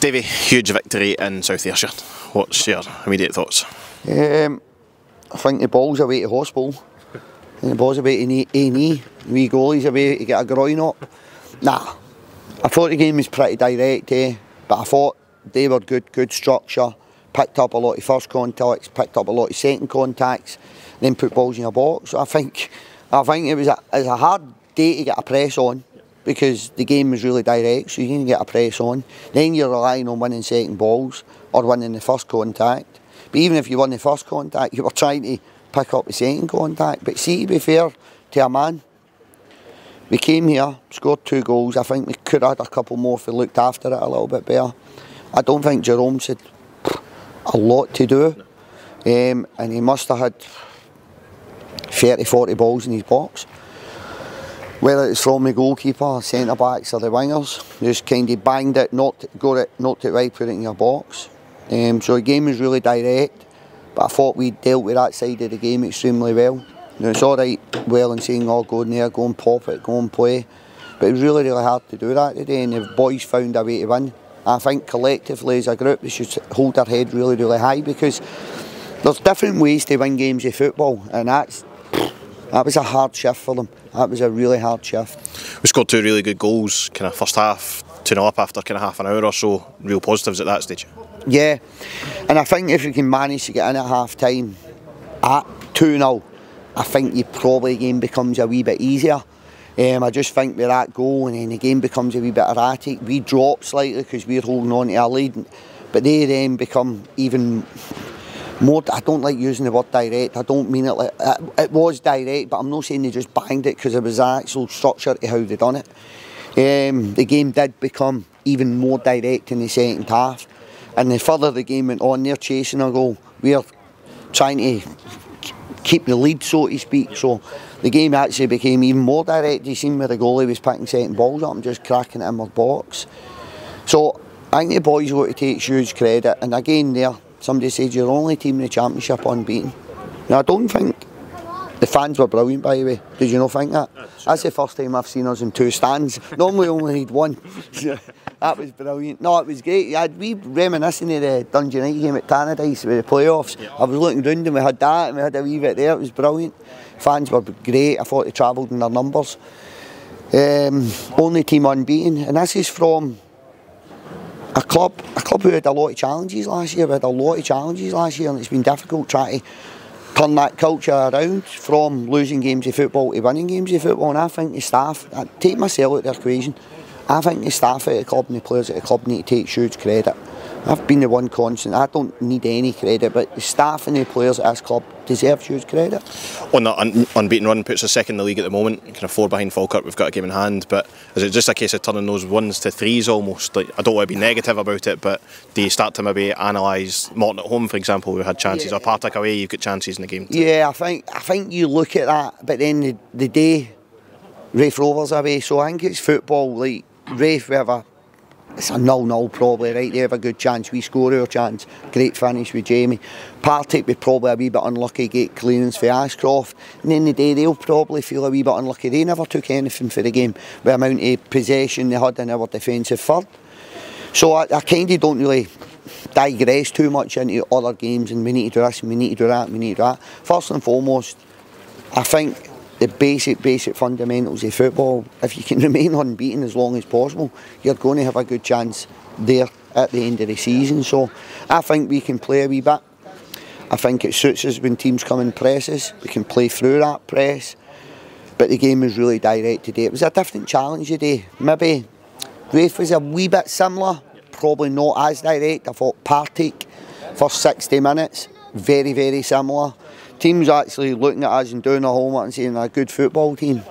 Davey, huge victory in South Ayrshire. What's your immediate thoughts? I think the ball's away to hospital. And the ball's away to A&E. Wee goalie's away to get a groin up. Nah, I thought the game was pretty direct, but I thought they were good structure. Picked up a lot of first contacts, picked up a lot of second contacts, then put balls in your box. So I think it was a hard day to get a press on, because the game was really direct, so you didn't get a press on. Then you're relying on winning second balls or winning the first contact. But even if you won the first contact, you were trying to pick up the second contact. But see, to be fair to a man, we came here, scored 2 goals. I think we could have had a couple more if we looked after it a little bit better. I don't think Jerome's had a lot to do, and he must have had 30-40 balls in his box. Whether it's from the goalkeeper, centre-backs or the wingers, just kind of banged it, knocked it right, put it in your box. So the game was really direct, but I thought we dealt with that side of the game extremely well. You know, it's all right, well and saying, oh, go in there, go and pop it, go and play. But it was really hard to do that today, and the boys found a way to win. I think collectively as a group they should hold their head really high, because there's different ways to win games of football, and that was a hard shift for them. That was a really hard shift. We scored 2 really good goals, kind of first half, 2-0 up after kind of half an hour or so. Real positives at that stage. Yeah, and I think if you can manage to get in at half time at 2-0, I think the game becomes a wee bit easier. I just think with that goal, and then the game becomes a wee bit erratic. We drop slightly because we're holding on to our lead, but they then become even more. I don't like using the word direct. I don't mean it like it was direct, but I'm not saying they just banged it, because there was an actual structure to how they done it. The game did become even more direct in the second half, and the further the game went on, they're chasing a goal. We're trying to keep the lead, so to speak. So the game actually became even more direct. You seen where the goalie was picking second balls up and just cracking it in the box. So I think the boys got to take huge credit. And again, there somebody said you're the only team in the championship unbeaten. Now I don't think the fans were brilliant, by the way. Did you not think that? That's the first time I've seen us in 2 stands. Normally only need 1. That was brilliant. No, it was great. We reminiscing of the Dundee United game at Tannadice with the playoffs. I was looking round and we had that, and we had a wee bit there. It was brilliant. Fans were great. I thought they travelled in their numbers. Only team unbeaten, and this is from a club who had a lot of challenges last year. We had a lot of challenges last year, and it's been difficult trying to turn that culture around from losing games of football to winning games of football. And I think the staff, I take myself out of the equation, I think the staff at the club and the players at the club need to take huge credit. I've been the one constant. I don't need any credit, but the staff and the players at this club deserve huge credit. On that unbeaten run, puts us second in the league at the moment, kind of 4 behind Falkirk. We've got a game in hand, but is it just a case of turning those 1s to 3s almost? Like, I don't want to be negative about it, but do you start to maybe analyse Morton at home, for example, we had chances, or Partick away, you've got chances in the game too? Yeah, I think you look at that, but then the day Raith Rovers away, so I think it's football. Like Raith, it's a 0-0 probably, right? They have a good chance, we score our chance. Great finish with Jamie. Partick would probably a wee bit unlucky, get clearance for Ashcroft. And then the day they'll probably feel a wee bit unlucky. They never took anything for the game with the amount of possession they had in our defensive third. So I kind of don't really digress too much into other games and we need to do this and we need to do that and we need to do that. First and foremost, I think the basic fundamentals of football, if you can remain unbeaten as long as possible, you're going to have a good chance there at the end of the season. So I think we can play a wee bit. I think it suits us when teams come and press us. We can play through that press. But the game was really direct today. It was a different challenge today. Maybe Raith was a wee bit similar, probably not as direct. I thought Partick for 60 minutes, very similar. Teams actually looking at us and doing their homework and saying they're a good football team.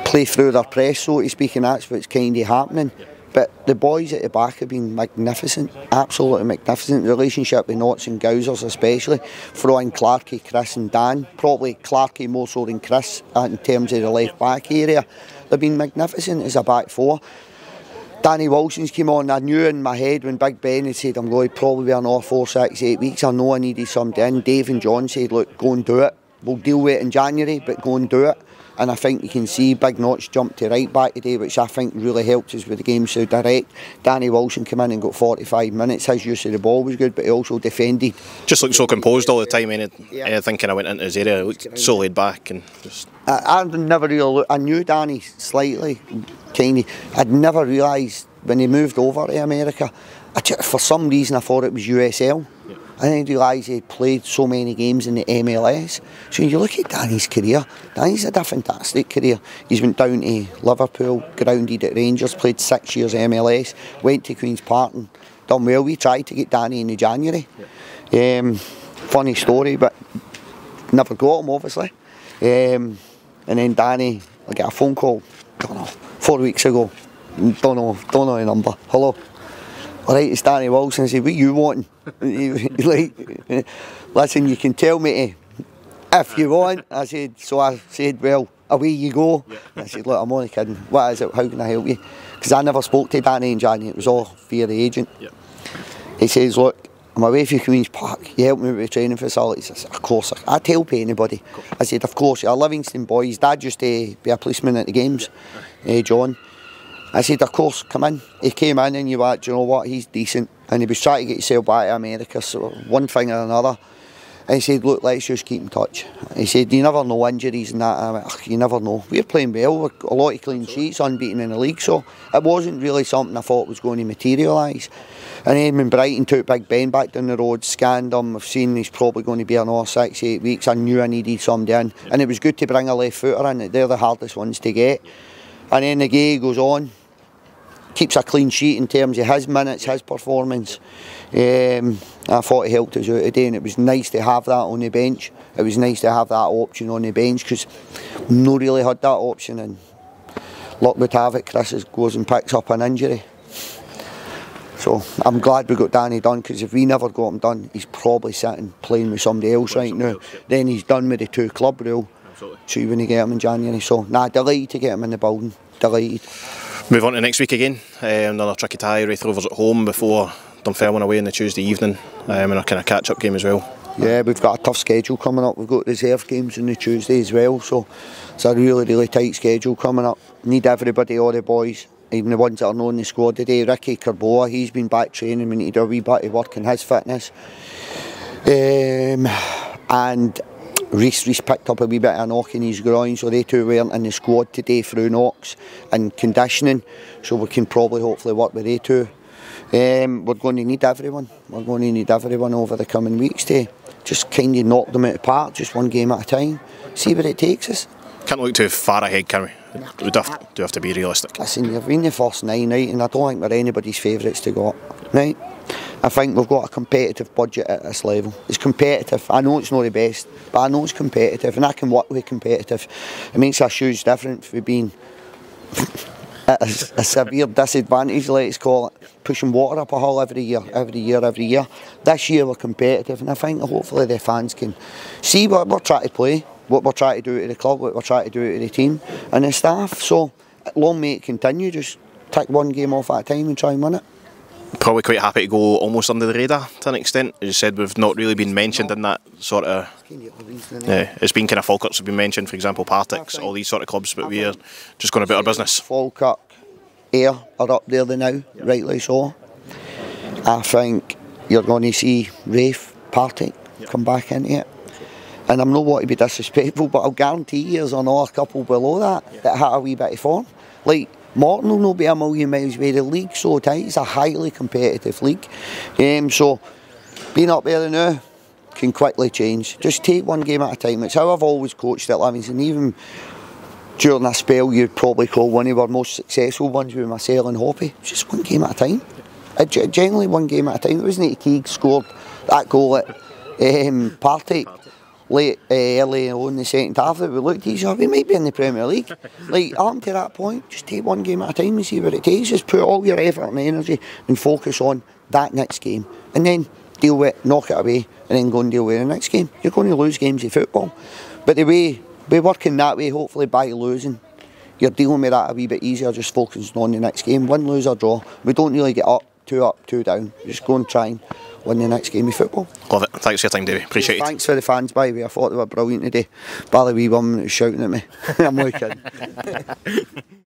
Play through their press, so to speak, and that's what's kind of happening. But the boys at the back have been magnificent, absolutely magnificent. The relationship with Notts and Gousers especially, throwing Clarkey, Chris and Dan. Probably Clarkey more so than Chris in terms of the left back area. They've been magnificent as a back 4. Danny Wilson's came on. I knew in my head when Big Ben had said I'm going to probably be another 4, 6, 8 weeks. I know I needed something in. Dave and John said, look, go and do it. We'll deal with it in January, but go and do it. and I think you can see Big Notch jump to right back today, which I think really helped us with the game so direct. Danny Wilson came in and got 45 minutes. His use of the ball was good, but he also defended. Just looked so composed all the time. Anything kind of went into his area. He looked so laid back and just. I never really looked. I knew Danny slightly, kind of. I'd never realised when he moved over to America. For some reason, I thought it was USL. Yeah. I didn't realise he'd played so many games in the MLS. So you look at Danny's career, Danny's had a fantastic career. He's went down to Liverpool, grounded at Rangers, played 6 years MLS, went to Queen's Park and done well. We tried to get Danny in January. Yeah. Funny story, but never got him, obviously. And then Danny, I get a phone call, don't know, 4 weeks ago. Don't know the number. Hello. Alright, it's Danny Wilson. I said, what you wanting? Like, listen, you can tell me if you want. I said, well, away you go. Yeah. I said, look, I'm only kidding. What is it? How can I help you? Because I never spoke to Danny in January. It was all via the agent. Yeah. He says, look, I'm away from Queen's Park. You help me with the training facilities. I said, of course. I'd help anybody. I said, of course. You're a Livingston boy. His dad used to be a policeman at the games, John. I said, of course, come in. He came in and you were like, do you know what, he's decent. And he was trying to get himself back to America, so one thing or another. And he said, look, let's just keep in touch. He said, you never know injuries and that. I went, you never know. We're playing well, a lot of clean sheets, unbeaten in the league, so it wasn't really something I thought was going to materialise. And then when Brighton took Big Ben back down the road, scanned him, I've seen he's probably going to be another 6-8 weeks. I knew I needed somebody in. And it was good to bring a left footer in. They're the hardest ones to get. And then the game goes on. Keeps a clean sheet in terms of his minutes, his performance. I thought he helped us out today, and it was nice to have that on the bench. It was nice to have that option on the bench because we've not really had that option, and luck would have it, Chris goes and picks up an injury. So I'm glad we got Danny done, because if we never got him done, he's probably sitting playing with somebody else right now. Then he's done with the 2 club rule. Absolutely. So you're going to get him in January. So delighted to get him in the building. Delighted. Move on to next week again. Another tricky tie. Raith Rovers at home before Dunfermline away on the Tuesday evening, and a kind of catch-up game as well. Yeah, we've got a tough schedule coming up. We've got reserve games on the Tuesday as well, so it's a really, really tight schedule coming up. Need everybody, all the boys, even the ones that are not in the squad today. Ricky Carboa, he's been back training. We need to do a wee bit of work on his fitness. And Reece picked up a wee bit of a knock in his groin, so they two weren't in the squad today through knocks and conditioning, so we can probably hopefully work with they two. We're going to need everyone. We're going to need everyone over the coming weeks to just kind of knock them out of the park, just one game at a time, see where it takes us. Can't look too far ahead, can we? We do have to be realistic. Listen, you've been the first 9, right, and I don't think we're anybody's favourites to go up, right? I think we've got a competitive budget at this level. It's competitive. I know it's not the best, but I know it's competitive, and I can work with competitive. It makes a huge difference for being at a severe disadvantage, let's call it, pushing water up a hill every year. This year we're competitive, and I think hopefully the fans can see what we're trying to play, what we're trying to do to the club, what we're trying to do to the team and the staff. So long may it continue. Just take one game off at a time and try and win it. Probably quite happy to go almost under the radar to an extent. As you said, we've not really been mentioned in that sort of. Yeah, it's been kind of Falkirk's have been mentioned, for example, Partick's, all these sort of clubs, but we're just going about our business. Falkirk, Ayr are up there now, rightly so. I think you're going to see Raith, Partick come back into it. And I'm not wanting to be disrespectful, but I'll guarantee you there's another couple below that had a wee bit of form. Like, Morton will not be a million miles away. The league's so tight. It's a highly competitive league. So being up there now can quickly change. Just take one game at a time. It's how I've always coached at Livingston. Even during a spell you'd probably call one of our most successful ones with Marcel and Hoppy. Just one game at a time. Generally one game at a time. It wasn't Teague scored that goal at Partick early on in the second half that we looked at each other, we might be in the Premier League. Like, up to that point, just take one game at a time and see where it takes. Just put all your effort and energy and focus on that next game, and then deal with it, knock it away, and then go and deal with the next game. You're going to lose games of football, but the way we're working that way, hopefully by losing, you're dealing with that a wee bit easier, just focusing on the next game. Win, lose or draw. We don't really get up, two down. Just go and try and win the next game of football. Love it. Thanks for your time, Davey. Appreciate it. Thanks for the fans, by the way. I thought they were brilliant today. Bar the wee woman that was shouting at me. I'm looking.